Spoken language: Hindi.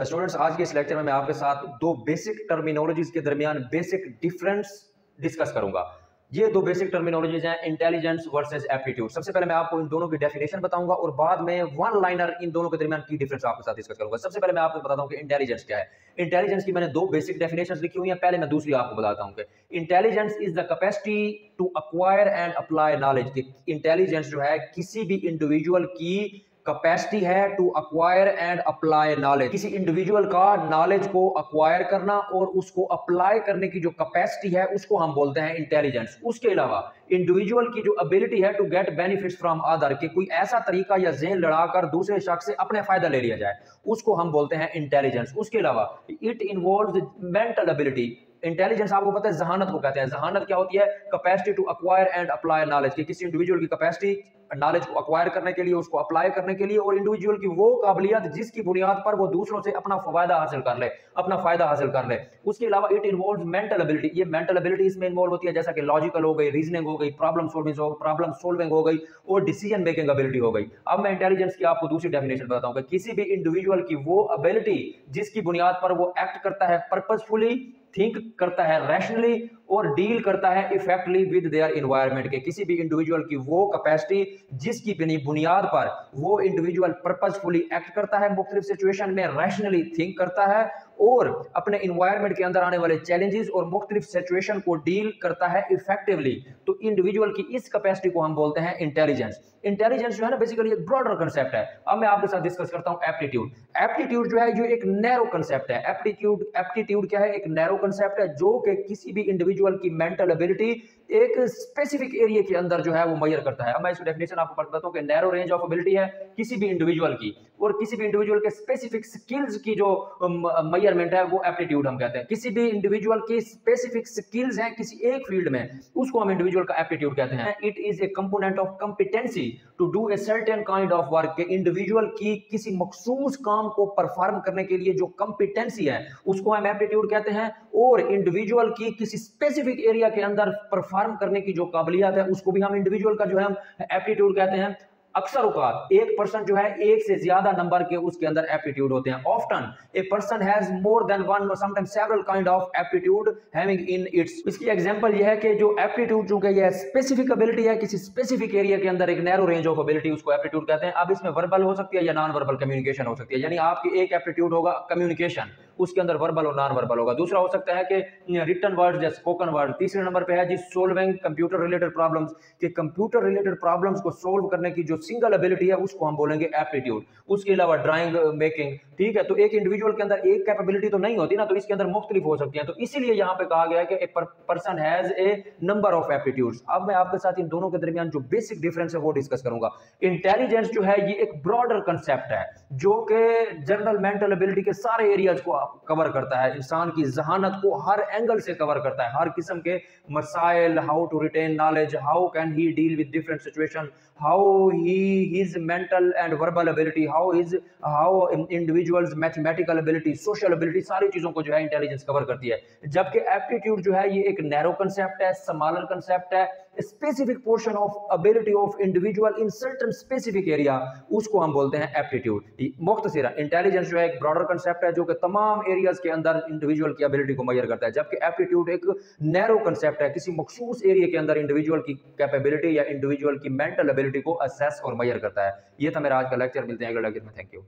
स्टूडेंट्स, आज के इस लेक्चर में मैं आपके साथ दो बेसिक टर्मिनोलॉजीज के दरमियान बेसिक डिफरेंस डिस्कस करूंगा। ये दो बेसिक टर्मिनोलॉजीज हैं, इंटेलिजेंस वर्सेस एप्टीट्यूड। सबसे पहले मैं आपको इन दोनों की डेफिनेशन बताऊंगा और बाद में वन लाइनर इन दोनों के दरमियान की डिफरेंस आपके साथ डिस्कस करूंगा। सबसे पहले मैं आपको बताता हूं कि इंटेलिजेंस क्या है। इंटेलिजेंस की मैंने दो बेसिक डेफिनेशंस लिखी हुई हैं। पहले मैं दूसरी आपको बताता हूं कि intelligence is the capacity to acquire and apply knowledge. Intelligence जो है किसी भी इंडिविजुअल की कैपेसिटी है to acquire and apply knowledge. किसी इंडिविजुअल का नॉलेज को अक्वायर करना और उसको अप्लाई करने की जो कैपेसिटी है उसको हम बोलते हैं इंटेलिजेंस। उसके अलावा इंडिविजुअल की जो एबिलिटी है to get benefits from other, कि कोई ऐसा तरीका या ज़हन लड़ाकर दूसरे शख्स से अपने फायदा ले लिया जाए, उसको हम बोलते हैं इंटेलिजेंस। उसके अलावा it involves mental ability. Intelligence आपको पता है जहानत को कहते हैं। जहानत क्या होती है? Capacity to acquire and apply knowledge, कि किसी इंडिविजुअल की कैपेसिटी नॉलेज को अक्वायर करने के लिए, उसको अप्लाई करने के लिए, और इंडिविजुअल की वो काबिलियत जिसकी बुनियाद पर वो दूसरों से अपना फायदा हासिल कर ले, अपना फायदा हासिल कर ले। उसके अलावा इट इन्वॉल्व्स मेंटल एबिलिटी। ये मेंटल एबिलिटी इसमें इन्वॉल्व होती है जैसा कि लॉजिकल हो गई, रीजनिंग हो गई, प्रॉब्लम सॉल्विंग हो गई और डिसीजन मेकिंग एबिलिटी हो गई। अब मैं इंटेलिजेंस की आपको दूसरी डेफिनेशन बताता हूं कि किसी भी इंडिविजुअल की वो एबिलिटी जिसकी बुनियाद पर वो एक्ट करता है पर्पसफुली, थिंक करता है रैशनली और डील करता है इफेक्टली विद देयर एनवायरनमेंट। के किसी भी इंडिविजुअल की वो कैपेसिटी जिसकी बुनियाद पर वो इंडिविजुअल पर्पसफुली एक्ट करता है, मुख्तलिफ सिचुएशन में रैशनली थिंक करता है और अपने एनवायरनमेंट के अंदर आने वाले चैलेंजेस और मुख्तलिफ सिचुएशन को डील करता है इफेक्टिवली। तो इंडिविजुअल की इस कैपेसिटी को हम बोलते हैं इंटेलिजेंस। इंटेलिजेंस जो है ना बेसिकली एक ब्रॉडर कंसेप्ट है। अब मैं आपके साथ डिस्कस करता हूं एप्टीट्यूड। एप्टीट्यूड जो है जो एक नैरो कंसेप्ट है। एप्टीट्यूड क्या है? एक नैरो कंसेप्ट है जो कि किसी भी इंडिविजुअल की मेंटल एबिलिटी एक स्पेसिफिक एरिया के अंदर जो है वो मेजर करता है। अब मैं इसकी डेफिनेशन आपको बताता हूं कि नैरो रेंज ऑफ एबिलिटी है किसी भी इंडिविजुअल की, और किसी भी इंडिविजुअल के स्पेसिफिक स्किल्स की जो मेजरमेंट है वो एप्टीट्यूड हम कहते हैं। किसी भी इंडिविजुअल की स्पेसिफिक स्किल्स हैं किसी एक फील्ड में, उसको हम इंडिविजुअल का एप्टीट्यूड कहते हैं। It is a component of competency to do a certain kind of work, के इंडिविजुअल की किसी मखसूस काम को परफॉर्म करने के लिए जो कंपिटेंसी है उसको हम एप्टीट्यूड कहते हैं। और इंडिविजुअल की किसी स्पेसिफिक एरिया के अंदर परफॉर्म करने की जो काबिलियत है उसको भी हम इंडिविजुअल का जो है हम एप्टीट्यूड कहते हैं। अक्सर औकात एक पर्सन जो है एक से ज्यादा नंबर के उसके अंदर एप्टीट्यूड होते हैं। Often a person has more than one or sometimes several kind of aptitude having in its. इसकी एग्जांपल यह है कि जो एप्टीट्यूड जो है यह स्पेसिफिक एबिलिटी है किसी स्पेसिफिक एरिया के अंदर, एक नैरो रेंज ऑफ एबिलिटी, उसको एप्टीट्यूड कहते हैं। अब इसमें वर्बल हो सकती है या नॉन वर्बल कम्युनिकेशन हो सकती है, यानी आपकी एक एप्टीट्यूड होगा कम्युनिकेशन, उसके अंदर वर्बल और नॉन वर्बल होगा। दूसरा हो सकता है कि रिटन वर्ड्स या स्पोकन वर्ड। तीसरे नंबर पे है जी सोल्विंग कंप्यूटर रिलेटेड प्रॉब्लम्स, कि कंप्यूटर रिलेटेड प्रॉब्लम्स को सोल्व करने की जो सिंगल एबिलिटी है उसको हम बोलेंगे एप्टीट्यूड। उसके अलावा ड्राइंग मेकिंग, ठीक है। तो एक इंडिविजुअल के अंदर एक कैपेबिलिटी तो नहीं होती ना, तो इसके अंदर मुख्तलिफ हो सकती है। तो इसीलिए यहाँ पे कहा गया है कि एक person has a number of aptitudes. अब मैं आपके साथ इन दोनों के दरमियान जो बेसिक डिफरेंस है वो डिस्कस करूंगा। इंटेलिजेंस जो है ये एक ब्रॉडर कंसेप्ट है जो कि जनरल मेंटल एबिलिटी के सारे एरियाज को कवर करता है, इंसान की जहानत को हर एंगल से कवर करता है, हर किस्म के मसाइल, how to retain knowledge, how can he deal with different situation, how his mental and verbal ability, how individuals mathematical ability, social ability, सारी चीजों को जो है इंटेलिजेंस कवर करती है। जबकि एप्टीट्यूड जो है ये एक नैरो कंसेप्ट है, स्मॉलर कंसेप्ट है, specific portion of ability of individual in certain specific area, उसको हम बोलते हैं एप्टीट्यूड। मुख्तसरा इंटेलिजेंस जो है एक ब्रॉडर कंसेप्ट है जो कि तमाम एरियाज के अंदर इंडिविजुअल की एबिलिटी को मेजर करता है, जबकि एप्टीट्यूड एक नैरो कंसेप्ट है, किसी मखसूस एरिया के अंदर इंडिविजुअल की कैपेबिलिटी या इंडिविजुअल की मेंटल एबिलिटी को असेस और मेजर करता है। ये था मेरा आज का लेक्चर। मिलते हैं अगले लेक्चर में। Thank you.